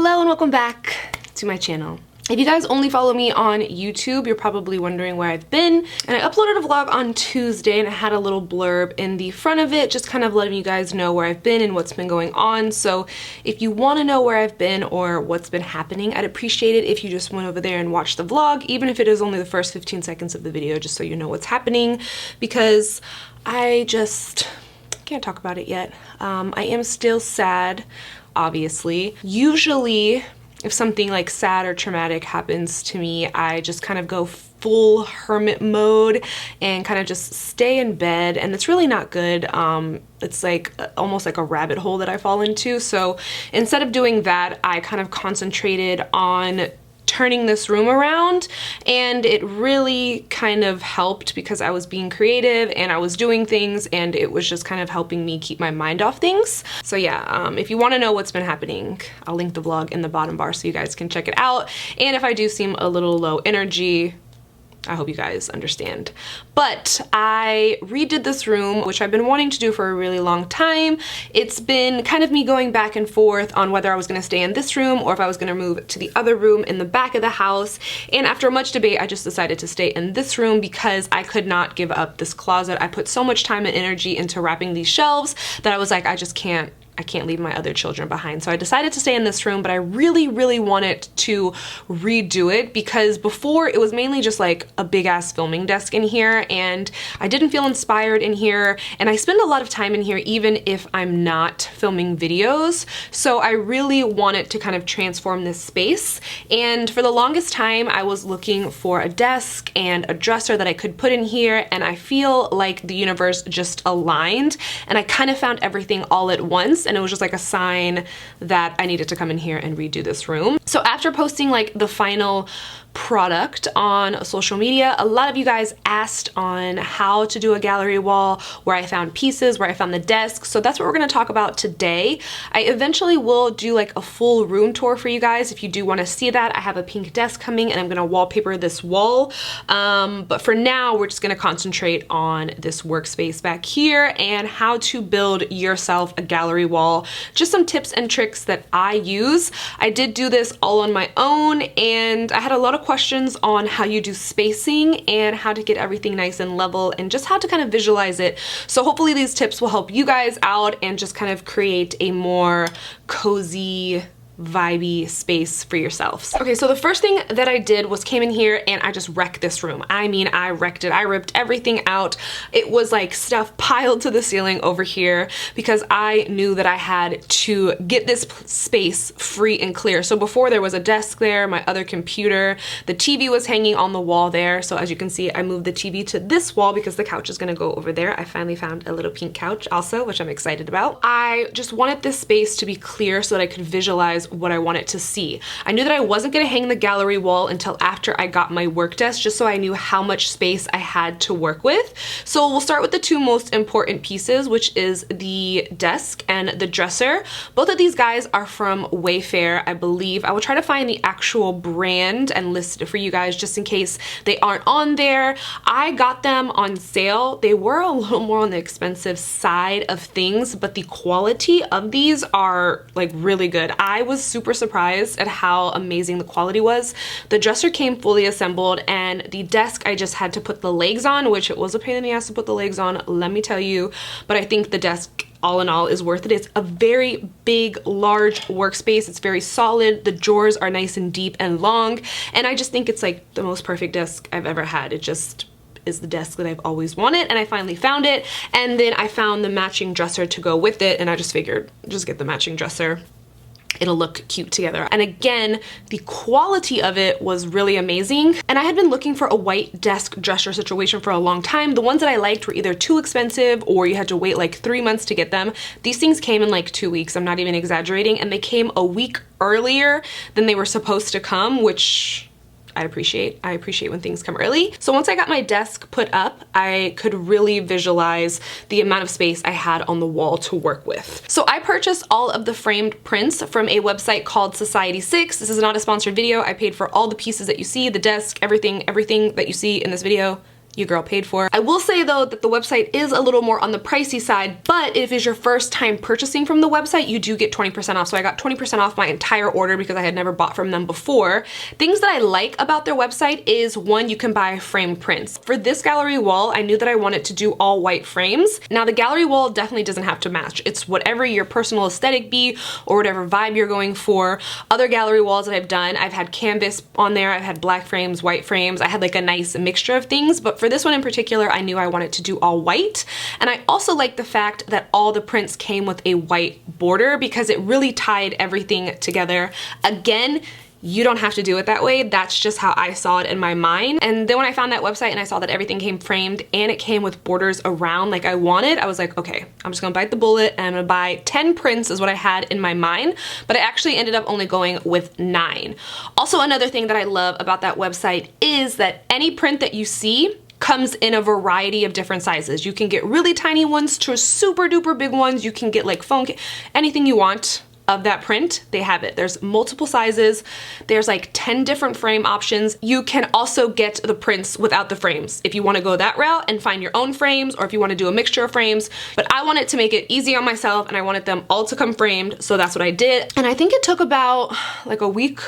Hello and welcome back to my channel. If you guys only follow me on YouTube, you're probably wondering where I've been. And I uploaded a vlog on Tuesday and I had a little blurb in the front of it, just kind of letting you guys know where I've been and what's been going on. So if you want to know where I've been or what's been happening, I'd appreciate it if you just went over there and watched the vlog, even if it is only the first 15 seconds of the video, just so you know what's happening, because I just can't talk about it yet. I am still sad, obviously. Usually, if something like sad or traumatic happens to me, I just kind of go full hermit mode and kind of just stay in bed, and it's really not good. It's like almost like a rabbit hole that I fall into. So instead of doing that, I kind of concentrated on turning this room around, and it really kind of helped because I was being creative and I was doing things, and it was just kind of helping me keep my mind off things. So yeah, if you want to know what's been happening, I'll link the vlog in the bottom bar so you guys can check it out. And if I do seem a little low energy, I hope you guys understand. But I redid this room, which I've been wanting to do for a really long time. It's been kind of me going back and forth on whether I was going to stay in this room or if I was going to move to the other room in the back of the house. And after much debate, I just decided to stay in this room because I could not give up this closet. I put so much time and energy into wrapping these shelves that I was like, I can't leave my other children behind. So I decided to stay in this room, but I really wanted to redo it because before it was mainly just like a big ass filming desk in here, and I didn't feel inspired in here, and I spend a lot of time in here even if I'm not filming videos. So I really wanted to kind of transform this space, and for the longest time I was looking for a desk and a dresser that I could put in here, and I feel like the universe just aligned and I kind of found everything all at once. And it was just like a sign that I needed to come in here and redo this room. So after posting like the final product on social media, a lot of you guys asked on how to do a gallery wall, where I found pieces, where I found the desk. So that's what we're going to talk about today. I eventually will do like a full room tour for you guys if you do want to see that. I have a pink desk coming and I'm going to wallpaper this wall. But for now, we're just going to concentrate on this workspace back here and how to build yourself a gallery wall. Just some tips and tricks that I use. I did do this all on my own, and I had a lot of questions on how you do spacing and how to get everything nice and level and just how to kind of visualize it. So hopefully these tips will help you guys out and just kind of create a more cozy, vibey space for yourselves. Okay, so the first thing that I did was came in here and I just wrecked this room. I mean, I wrecked it. I ripped everything out. It was like stuff piled to the ceiling over here because I knew that I had to get this space free and clear. So before there was a desk there, my other computer, the TV was hanging on the wall there. So as you can see, I moved the TV to this wall because the couch is gonna go over there. I finally found a little pink couch also, which I'm excited about. I just wanted this space to be clear so that I could visualize what I wanted to see. I knew that I wasn't going to hang the gallery wall until after I got my work desk, just so I knew how much space I had to work with. So we'll start with the two most important pieces, which is the desk and the dresser. Both of these guys are from Wayfair, I believe. I will try to find the actual brand and list it for you guys just in case they aren't on there. I got them on sale. They were a little more on the expensive side of things, but the quality of these are like really good. I was super surprised at how amazing the quality was. The dresser came fully assembled, and the desk I just had to put the legs on, which it was a pain in the ass to put the legs on, let me tell you, but I think the desk all in all is worth it. It's a very big, large workspace. It's very solid. The drawers are nice and deep and long, and I just think it's like the most perfect desk I've ever had. It just is the desk that I've always wanted, and I finally found it. And then I found the matching dresser to go with it, and I just figured just get the matching dresser. It'll look cute together. And again, the quality of it was really amazing. And I had been looking for a white desk dresser situation for a long time. The ones that I liked were either too expensive or you had to wait like 3 months to get them. These things came in like 2 weeks, I'm not even exaggerating, and they came a week earlier than they were supposed to come, which I appreciate when things come early. So once I got my desk put up, I could really visualize the amount of space I had on the wall to work with. So I purchased all of the framed prints from a website called Society6. This is not a sponsored video. I paid for all the pieces that you see, the desk, everything that you see in this video. your girl paid for. I will say though that the website is a little more on the pricey side, but if it's your first time purchasing from the website, you do get 20% off. So I got 20% off my entire order because I had never bought from them before. Things that I like about their website is, one, you can buy framed prints. For this gallery wall, I knew that I wanted to do all white frames. Now the gallery wall definitely doesn't have to match. It's whatever your personal aesthetic be or whatever vibe you're going for. Other gallery walls that I've done, I've had canvas on there, I've had black frames, white frames. I had like a nice mixture of things, but for this one in particular, I knew I wanted to do all white. And I also like the fact that all the prints came with a white border because it really tied everything together. Again, you don't have to do it that way. That's just how I saw it in my mind. And then when I found that website and I saw that everything came framed and it came with borders around like I wanted, I was like, okay, I'm just gonna bite the bullet and I'm gonna buy 10 prints is what I had in my mind, but I actually ended up only going with 9. Also, another thing that I love about that website is that any print that you see comes in a variety of different sizes. You can get really tiny ones to super duper big ones. You can get like phone, anything you want of that print, they have it. There's multiple sizes. There's like 10 different frame options. You can also get the prints without the frames if you want to go that route and find your own frames, or if you want to do a mixture of frames. But I wanted to make it easy on myself and I wanted them all to come framed, so that's what I did. And I think it took about like a week,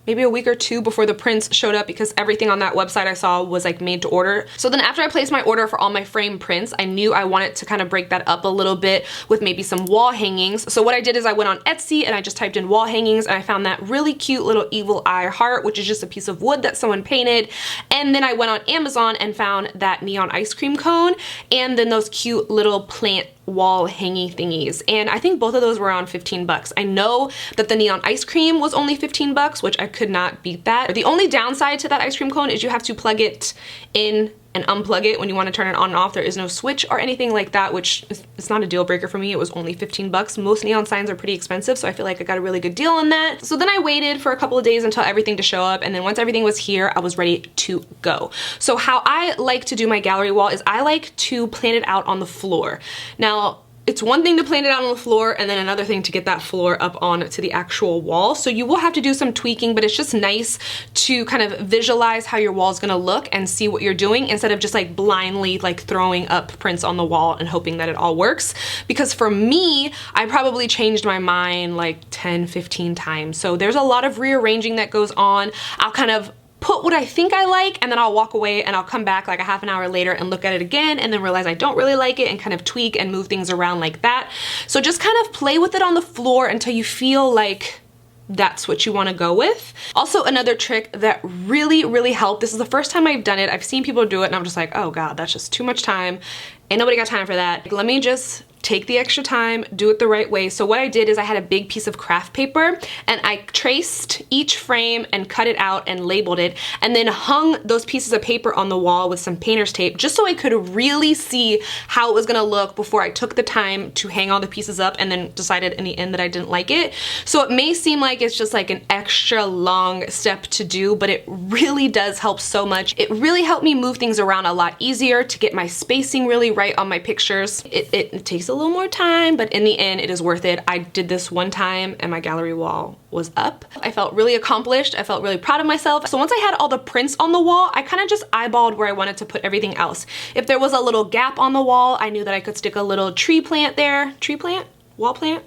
maybe a week or 2 before the prints showed up because everything on that website I saw was like made to order. So then after I placed my order for all my frame prints, I knew I wanted to kind of break that up a little bit with maybe some wall hangings. So what I did is I went on Etsy and I just typed in wall hangings and I found that really cute little evil eye heart, which is just a piece of wood that someone painted. And then I went on Amazon and found that neon ice cream cone and then those cute little plant wall hanging thingies, and I think both of those were around 15 bucks. I know that the neon ice cream was only 15 bucks, which I could not beat that. The only downside to that ice cream cone is you have to plug it in and unplug it when you want to turn it on and off. There is no switch or anything like that, which is not a deal breaker for me. It was only 15 bucks. Most neon signs are pretty expensive, so I feel like I got a really good deal on that. So then I waited for a couple of days until everything to show up, and then once everything was here, I was ready to go. So how I like to do my gallery wall is I like to plan it out on the floor. Now, it's one thing to plan it out on the floor and then another thing to get that floor up on to the actual wall. So you will have to do some tweaking, but it's just nice to kind of visualize how your wall is gonna look and see what you're doing instead of just like blindly like throwing up prints on the wall and hoping that it all works. Because for me, I probably changed my mind like 10, 15 times. So there's a lot of rearranging that goes on. I'll kind of put what I think I like and then I'll walk away and I'll come back like a half an hour later and look at it again and then realize I don't really like it and kind of tweak and move things around like that. So just kind of play with it on the floor until you feel like that's what you want to go with. Also, another trick that really helped, this is the first time I've done it. I've seen people do it and I'm just like, oh God, that's just too much time. Ain't nobody got time for that. Let me just take the extra time, do it the right way. So what I did is I had a big piece of craft paper and I traced each frame and cut it out and labeled it and then hung those pieces of paper on the wall with some painter's tape just so I could really see how it was gonna look before I took the time to hang all the pieces up and then decided in the end that I didn't like it. So it may seem like it's just like an extra long step to do, but it really does help so much. It really helped me move things around a lot easier to get my spacing really right on my pictures. It takes a little more time, but in the end it is worth it. I did this one time and my gallery wall was up. I felt really accomplished. I felt really proud of myself. So once I had all the prints on the wall, I kind of just eyeballed where I wanted to put everything else. If there was a little gap on the wall, I knew that I could stick a little tree plant there. Tree plant? Wall plant?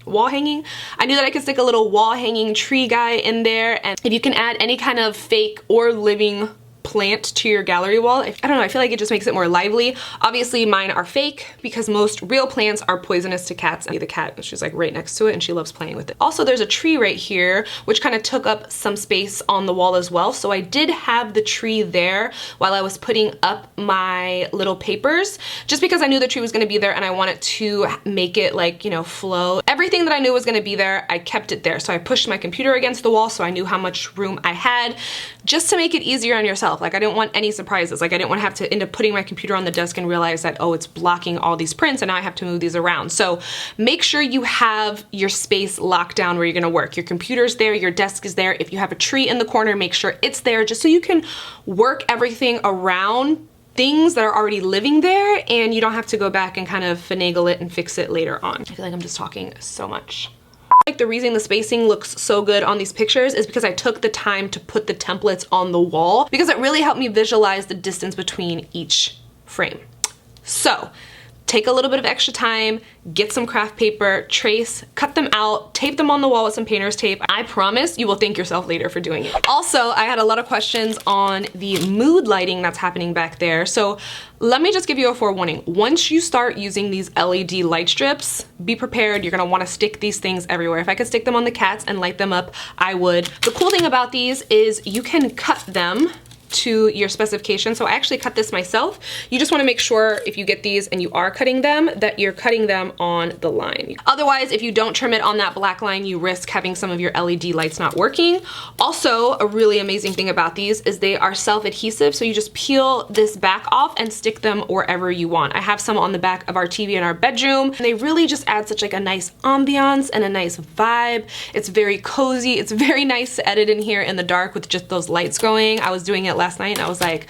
Wall hanging. I knew that I could stick a little wall hanging tree guy in there, and if you can add any kind of fake or living plant to your gallery wall, I don't know, I feel like it just makes it more lively. Obviously mine are fake because most real plants are poisonous to cats, and the cat, she's like right next to it and she loves playing with it. Also, there's a tree right here which kind of took up some space on the wall as well, so I did have the tree there while I was putting up my little papers, just because I knew the tree was going to be there and I wanted to make it like, you know, flow. Everything that I knew was going to be there, I kept it there. So I pushed my computer against the wall so I knew how much room I had, just to make it easier on yourself. Like, I didn't want any surprises. Like, I didn't want to have to end up putting my computer on the desk and realize that, oh, it's blocking all these prints and now I have to move these around. So make sure you have your space locked down where you're gonna work. Your computer's there, your desk is there. If you have a tree in the corner, make sure it's there just so you can work everything around things that are already living there and you don't have to go back and kind of finagle it and fix it later on. I feel like I'm just talking so much. Like the reason the spacing looks so good on these pictures is because I took the time to put the templates on the wall because it really helped me visualize the distance between each frame. So take a little bit of extra time, get some craft paper, trace, cut them out, tape them on the wall with some painter's tape. I promise you will thank yourself later for doing it. Also, I had a lot of questions on the mood lighting that's happening back there. So let me just give you a forewarning. Once you start using these LED light strips, be prepared, you're gonna wanna stick these things everywhere. If I could stick them on the cats and light them up, I would. The cool thing about these is you can cut them to your specification. So I actually cut this myself. You just want to make sure if you get these and you are cutting them, that you're cutting them on the line. Otherwise, if you don't trim it on that black line, you risk having some of your LED lights not working. Also, a really amazing thing about these is they are self-adhesive. So you just peel this back off and stick them wherever you want. I have some on the back of our TV in our bedroom. And they really just add such like a nice ambiance and a nice vibe. It's very cozy. It's very nice to edit in here in the dark with just those lights going. I was doing it last night and I was like,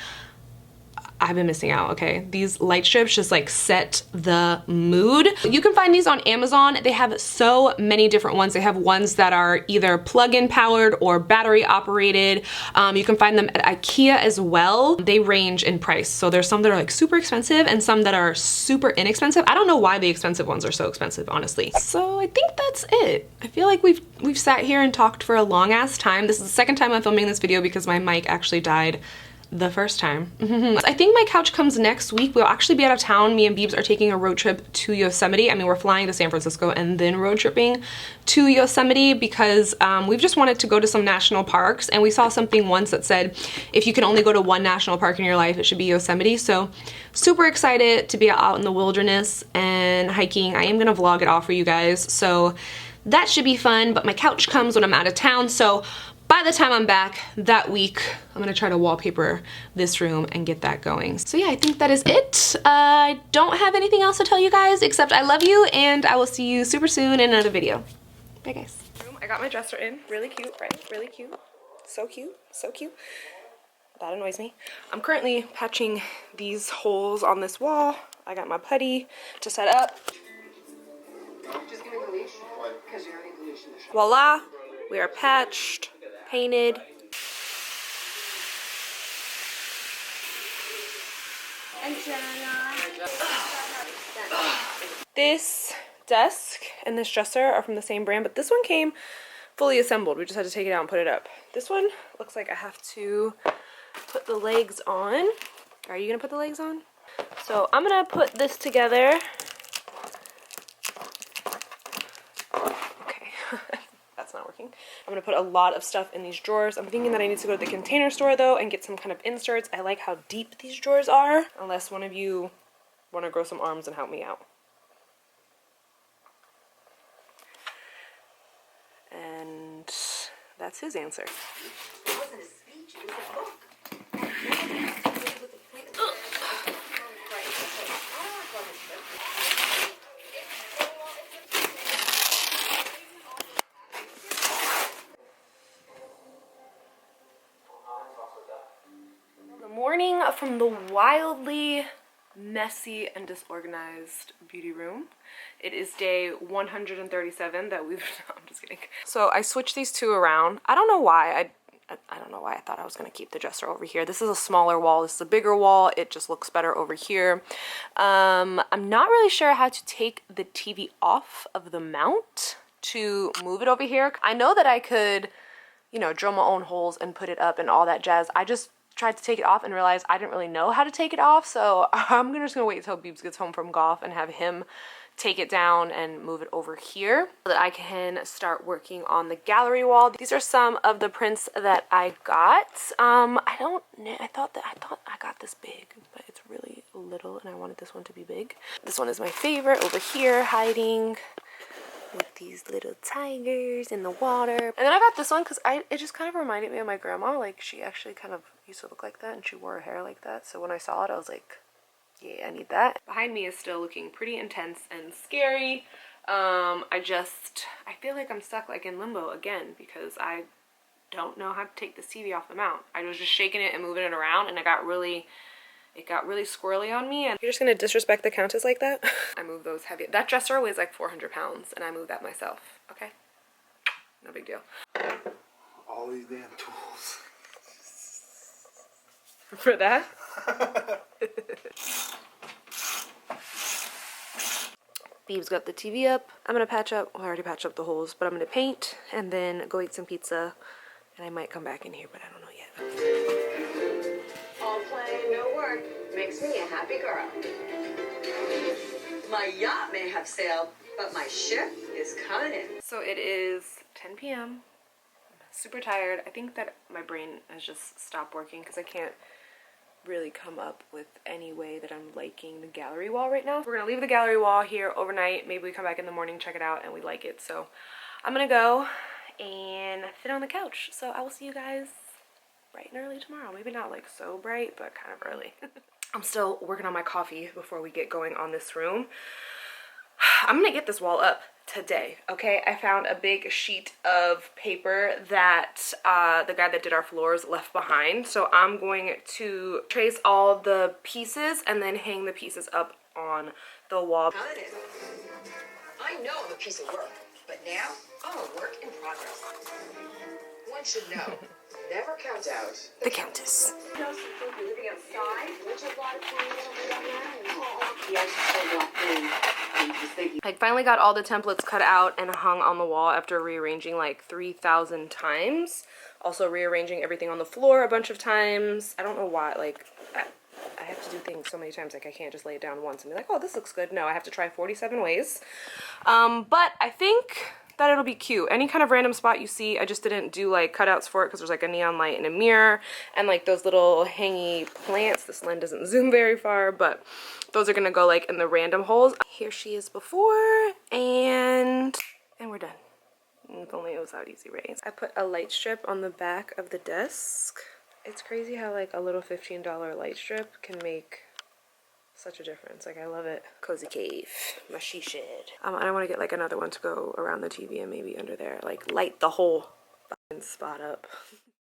I've been missing out, okay? These light strips just like set the mood. You can find these on Amazon. They have so many different ones. They have ones that are either plug-in powered or battery operated. You can find them at IKEA as well. They range in price. So there's some that are like super expensive and some that are super inexpensive. I don't know why the expensive ones are so expensive, honestly. So I think that's it. I feel like we've sat here and talked for a long ass time. This is the second time I'm filming this video because my mic actually died the first time. I think my couch comes next week. We'll actually be out of town. Me and Beebs are taking a road trip to Yosemite. I mean, we're flying to San Francisco and then road tripping to Yosemite because we've just wanted to go to some national parks, and we saw something once that said if you can only go to one national park in your life, it should be Yosemite. So super excited to be out in the wilderness and hiking. I am gonna vlog it all for you guys, so that should be fun. But my couch comes when I'm out of town, so by the time I'm back that week, I'm gonna try to wallpaper this room and get that going. So yeah, I think that is it. I don't have anything else to tell you guys except I love you, and I will see you super soon in another video. Bye guys. I got my dresser in, really cute, right? Really cute, so cute, so cute. That annoys me. I'm currently patching these holes on this wall. I got my putty to set up. Just give me the leash, because you already need the leash. Voila, we are patched, painted. This desk and this dresser are from the same brand, but this one came fully assembled. We just had to take it out and put it up. This one looks like I have to put the legs on. Are you gonna put the legs on? So I'm gonna put this together. Okay. That's not working. I'm gonna put a lot of stuff in these drawers. I'm thinking that I need to go to the Container Store though and get some kind of inserts. I like how deep these drawers are, unless one of you want to grow some arms and help me out. And that's his answer. It wasn't a speech, it was a book. Morning from the wildly messy and disorganized beauty room. It is day 137 that we've I'm just kidding. So I switched these two around. I don't know why. I don't know why I thought I was gonna keep the dresser over here. This is a smaller wall. This is a bigger wall. It just looks better over here. I'm not really sure how to take the TV off of the mount to move it over here. I know that I could, you know, drill my own holes and put it up and all that jazz. I just tried to take it off and realized I didn't really know how to take it off, so I'm just gonna wait until Beebs gets home from golf and have him take it down and move it over here so that I can start working on the gallery wall. These are some of the prints that I got. I thought I got this big, but it's really little and I wanted this one to be big. This one is my favorite over here, hiding with these little tigers in the water. And then I got this one because it just kind of reminded me of my grandma. Like, she actually kind of used to look like that and she wore her hair like that. So when I saw it, I was like, yeah, I need that. Behind me is still looking pretty intense and scary. I feel like I'm stuck like in limbo again because I don't know how to take this TV off the mount. I was just shaking it and moving it around and it got really squirrely on me. And you're just gonna disrespect the Countess like that? I move those heavy. That dresser weighs like 400 pounds and I move that myself, okay? no big deal. All these damn tools. For that? Beeb's got the TV up. I'm gonna patch up, well, I already patched up the holes, but I'm gonna paint and then go eat some pizza. And I might come back in here, but I don't know yet. All play, no work makes me a happy girl. My yacht may have sailed, but my ship is coming in. So it is 10 p.m. I'm super tired. I think that my brain has just stopped working because I can't really come up with any way that I'm liking the gallery wall right now. We're gonna leave the gallery wall here overnight. Maybe we come back in the morning, check it out, and we like it. So I'm gonna go and sit on the couch. So I will see you guys bright and early tomorrow. Maybe not like so bright, but kind of early. I'm still working on my coffee before we get going on this room. I'm gonna get this wall up today, okay? I found a big sheet of paper that the guy that did our floors left behind. So I'm going to trace all the pieces and then hang the pieces up on the wall. I know I'm a piece of work, but now I'm a work in progress. One should know, never count out The Countess. You're living outside, which is a lot of fun. Yes, so black. I finally got all the templates cut out and hung on the wall after rearranging like 3,000 times. Also rearranging everything on the floor a bunch of times. I don't know why, like, I have to do things so many times, like I can't just lay it down once and be like, oh, this looks good. No, I have to try 47 ways. But I think that it'll be cute. Any kind of random spot you see, I just didn't do like cutouts for it because there's like a neon light and a mirror and like those little hangy plants. This lens doesn't zoom very far, but those are gonna go like in the random holes. Here she is before, and we're done. If only it was out easy, right? I put a light strip on the back of the desk. It's crazy how like a little $15 light strip can make such a difference. Like, I love it. Cozy cave, my she shed. I want to get like another one to go around the TV and maybe under there, like light the whole fucking spot up.